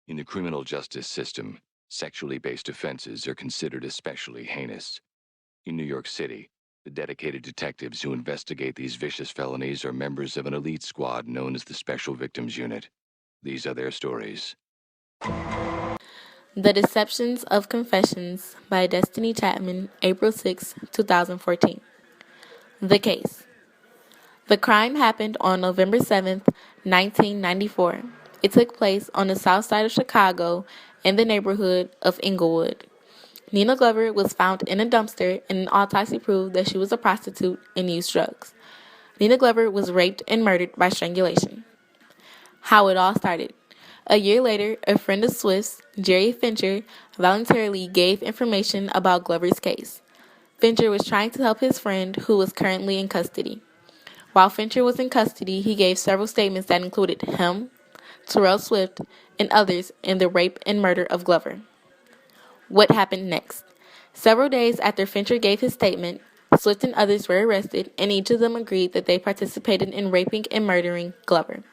In the criminal justice system, sexually based offenses are considered especially heinous. In New York City, the dedicated detectives who investigate these vicious felonies are members of an elite squad known as the Special Victims Unit. These are their stories. The Deceptions of Confessions by Destiny Chapman, April 6, 2014. The case. The crime happened on November 7th, 1994. It took place on the south side of Chicago in the neighborhood of Inglewood. Nina Glover was found in a dumpster, and an autopsy proved that she was a prostitute and used drugs. Nina Glover was raped and murdered by strangulation. How it all started. A year later, a friend of Swift's, Jerry Fincher, voluntarily gave information about Glover's case. Fincher was trying to help his friend, who was currently in custody. While Fincher was in custody, he gave several statements that included him, Terrell Swift, and others in the rape and murder of Glover. What happened next? Several days after Fincher gave his statement, Swift and others were arrested, and each of them agreed that they participated in raping and murdering Glover.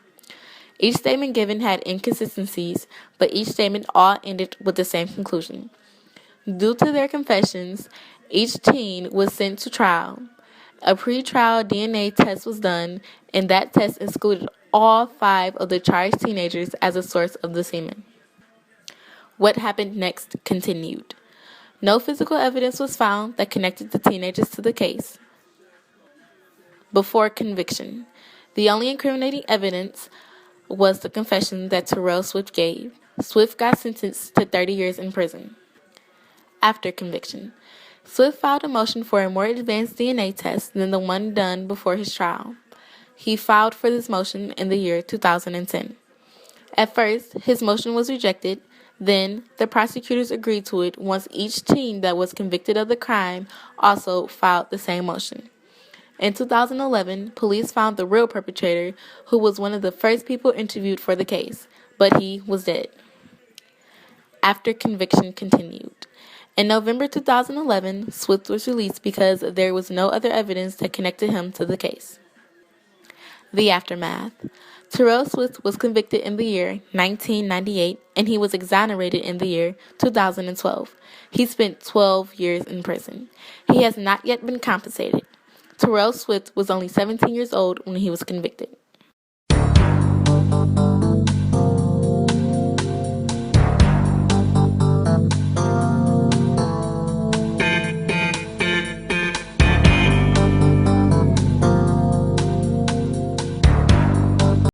Each statement given had inconsistencies, but each statement all ended with the same conclusion. Due to their confessions, each teen was sent to trial. A pre-trial DNA test was done, and that test excluded all 5 of the charged teenagers as a source of the semen. What happened next continued. No physical evidence was found that connected the teenagers to the case. Before conviction, the only incriminating evidence was the confession that Terrell Swift gave. Swift got sentenced to 30 years in prison. After conviction, Swift filed a motion for a more advanced DNA test than the one done before his trial. He filed for this motion in the year 2010. At first, his motion was rejected. Then, the prosecutors agreed to it once each teen that was convicted of the crime also filed the same motion. In 2011, police found the real perpetrator, who was one of the first people interviewed for the case, but he was dead. After conviction continued. In November 2011, Swift was released because there was no other evidence that connected him to the case. The aftermath. Terrell Swift was convicted in the year 1998, and he was exonerated in the year 2012. He spent 12 years in prison. He has not yet been compensated. Terrell Swift was only 17 years old when he was convicted.